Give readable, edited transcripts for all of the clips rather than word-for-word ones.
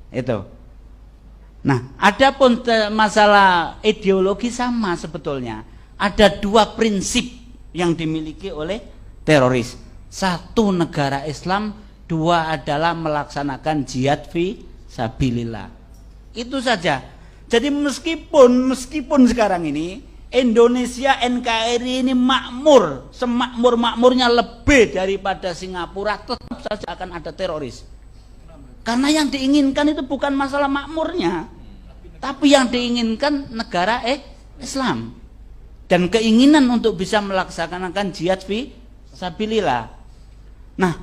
Itu. Nah, adapun masalah ideologi sama sebetulnya. Ada dua prinsip yang dimiliki oleh teroris. Satu, negara Islam. Dua adalah melaksanakan jihad fi sabilillah. Itu saja. Jadi meskipun sekarang ini Indonesia NKRI ini makmur, semakmur-makmurnya lebih daripada Singapura, tetap saja akan ada teroris. Karena yang diinginkan itu bukan masalah makmurnya, tapi yang diinginkan negara Islam dan keinginan untuk bisa melaksanakan jihad fi sabilillah. Nah,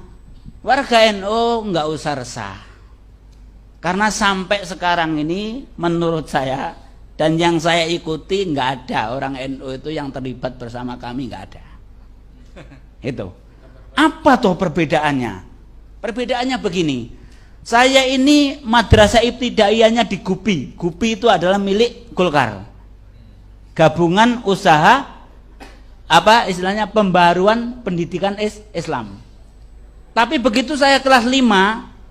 warga NU nggak usah resah, karena sampai sekarang ini menurut saya dan yang saya ikuti nggak ada orang NU itu yang terlibat bersama kami, nggak ada. Itu. Apa tuh perbedaannya? Perbedaannya begini. Saya ini madrasah ibtidaiyahnya di Gupi. Gupi itu adalah milik Golkar. Gabungan usaha istilahnya pembaruan pendidikan Islam. Tapi begitu saya kelas 5,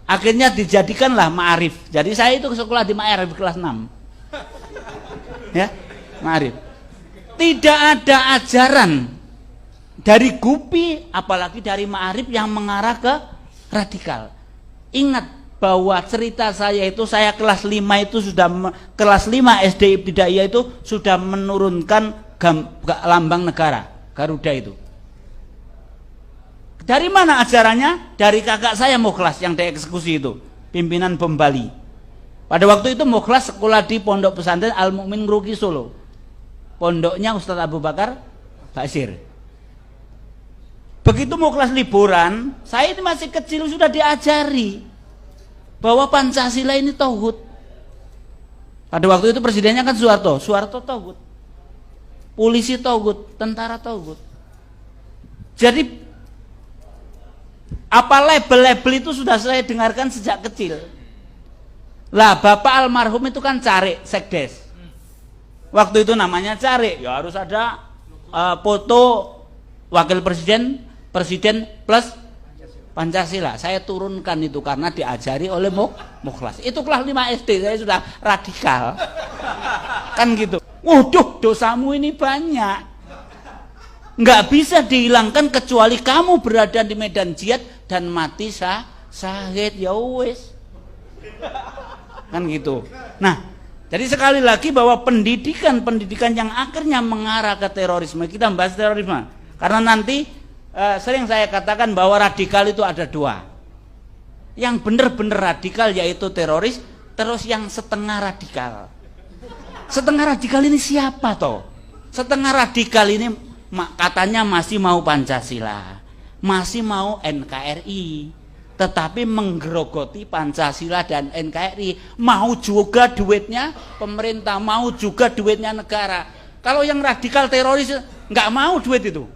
akhirnya dijadikanlah Ma'arif. Jadi saya itu sekolah di Ma'arif kelas 6. Ya, Ma'arif. Tidak ada ajaran dari Gupi apalagi dari Ma'arif yang mengarah ke radikal. Ingat bahwa cerita saya itu, saya kelas 5 itu sudah kelas 5 SD Ibtidaiyah itu sudah menurunkan lambang negara Garuda itu. Dari mana ajarannya? Dari kakak saya Mukhlas yang dieksekusi itu, pimpinan bom Bali. Pada waktu itu Mukhlas sekolah di Pondok Pesantren Al Mukmin Ngeruki Solo. Pondoknya Ustadz Abu Bakar Basir. Begitu Mukhlas liburan, saya ini masih kecil sudah diajari bahwa Pancasila ini tauhid. Pada waktu itu presidennya kan Soeharto. Soeharto tauhid. Polisi tauhid, tentara tauhid. Jadi apa label-label itu sudah saya dengarkan sejak kecil. Lah Bapak almarhum itu kan Carik Sekdes. Waktu itu namanya Carik, ya harus ada foto wakil presiden plus Pancasila. Saya turunkan itu karena diajari oleh Mukhlas. Itu kelas 5 SD, saya sudah radikal. Kan gitu. Waduh, dosamu ini banyak. Nggak bisa dihilangkan kecuali kamu berada di medan jihad dan mati syahid, ya wis. Kan gitu. Nah, jadi sekali lagi bahwa pendidikan yang akhirnya mengarah ke terorisme, kita membahas terorisme. Karena nanti sering saya katakan bahwa radikal itu ada dua. Yang benar-benar radikal yaitu teroris, terus yang setengah radikal. Setengah radikal ini siapa toh? Setengah radikal ini katanya masih mau Pancasila, masih mau NKRI, tetapi menggerogoti Pancasila dan NKRI, mau juga duitnya pemerintah, mau juga duitnya negara. Kalau yang radikal teroris nggak mau duit itu,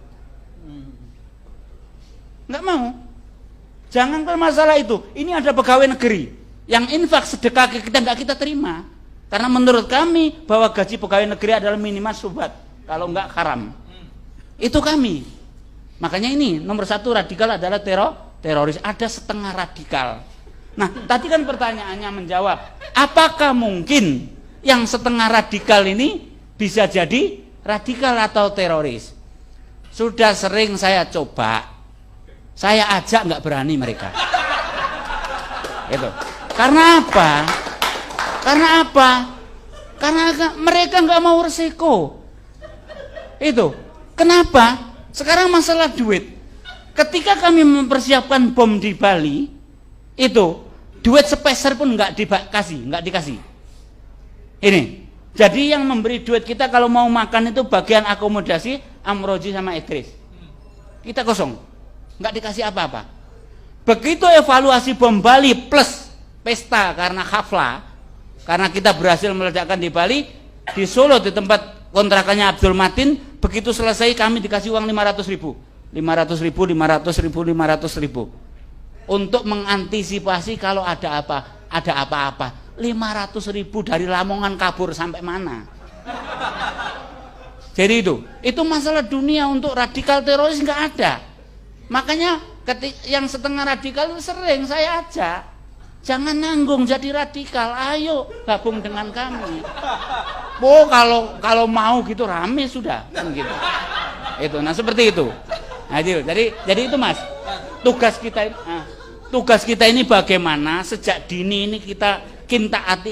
nggak mau. Jangankan masalah itu, ini ada pegawai negeri yang infak sedekah kita nggak kita terima, karena menurut kami bahwa gaji pegawai negeri adalah minimal syubhat, kalau nggak haram. Itu kami. Makanya ini nomor satu radikal adalah teroris. Ada setengah radikal. Nah, tadi kan pertanyaannya menjawab, apakah mungkin yang setengah radikal ini bisa jadi radikal atau teroris? Sudah sering saya coba, saya ajak nggak berani mereka. Itu. Karena apa? Karena mereka nggak mau resiko. Itu. Kenapa? Sekarang masalah duit. Ketika kami mempersiapkan bom di Bali, itu duit sepeser pun nggak dikasih. Ini. Jadi yang memberi duit kita kalau mau makan itu bagian akomodasi Amroji sama Idris. Kita kosong, nggak dikasih apa-apa. Begitu evaluasi bom Bali plus pesta karena haflah, karena kita berhasil meledakkan di Bali, di Solo di tempat kontrakannya Abdul Matin, begitu selesai kami dikasih uang 500.000 untuk mengantisipasi kalau ada apa-apa. 500.000 dari Lamongan kabur sampai mana? Jadi itu masalah dunia. Untuk radikal teroris nggak ada. Makanya yang setengah radikal itu sering saya ajak, jangan nanggung jadi radikal, ayo gabung dengan kami. Oh, kalau mau gitu rame sudah kan gitu. Itu, nah seperti itu. Nah, jadi itu Mas, tugas kita ini bagaimana sejak dini ini kita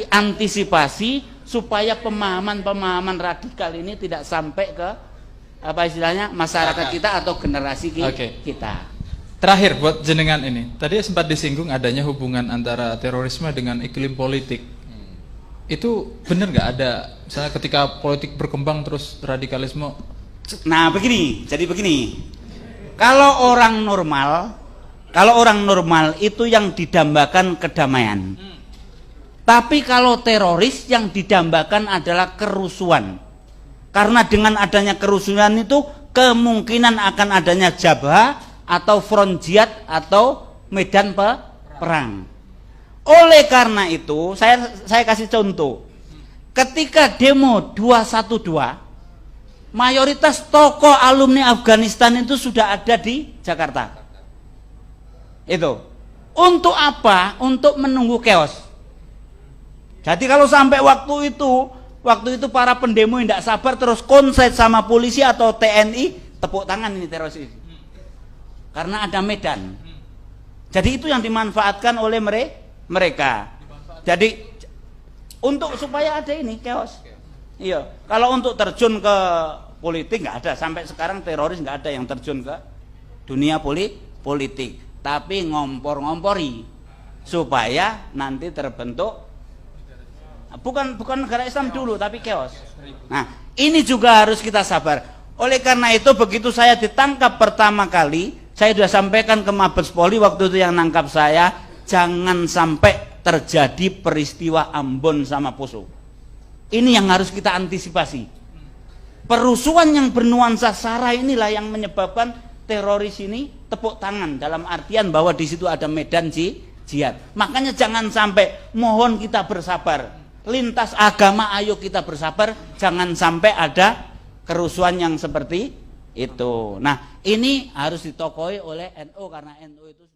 antisipasi supaya pemahaman radikal ini tidak sampai ke apa istilahnya masyarakat kita atau generasi kita. Terakhir buat jenengan ini, tadi sempat disinggung adanya hubungan antara terorisme dengan iklim politik. Itu benar nggak ada, misalnya ketika politik berkembang terus radikalisme? Nah jadi begini, kalau orang normal itu yang didambakan kedamaian. Tapi kalau teroris yang didambakan adalah kerusuhan. Karena dengan adanya kerusuhan itu kemungkinan akan adanya jabha atau front jihad atau medan perang. Oleh karena itu saya kasih contoh. Ketika demo 212, mayoritas tokoh alumni Afghanistan itu sudah ada di Jakarta. Itu. Untuk apa? Untuk menunggu chaos. Jadi kalau sampai waktu itu para pendemo tidak sabar terus konslet sama polisi atau TNI, tepuk tangan ini teroris ini. Karena ada medan. Jadi itu yang dimanfaatkan oleh mereka. Jadi untuk supaya ada ini chaos. Iya. Kalau untuk terjun ke politik nggak ada, sampai sekarang teroris nggak ada yang terjun ke dunia politik. Tapi ngompor-ngompori supaya nanti terbentuk bukan negara Islam dulu tapi chaos. Nah, ini juga harus kita sabar. Oleh karena itu begitu saya ditangkap pertama kali, saya sudah sampaikan ke Mabes Polri waktu itu yang nangkap saya, jangan sampai terjadi peristiwa Ambon sama Poso. Ini yang harus kita antisipasi. Perusuhan yang bernuansa sara inilah yang menyebabkan teroris ini tepuk tangan, dalam artian bahwa di situ ada medan jihad. Makanya jangan sampai, mohon kita bersabar. Lintas agama ayo kita bersabar, jangan sampai ada kerusuhan yang seperti itu. Nah, ini harus ditokohi oleh NU karena NU itu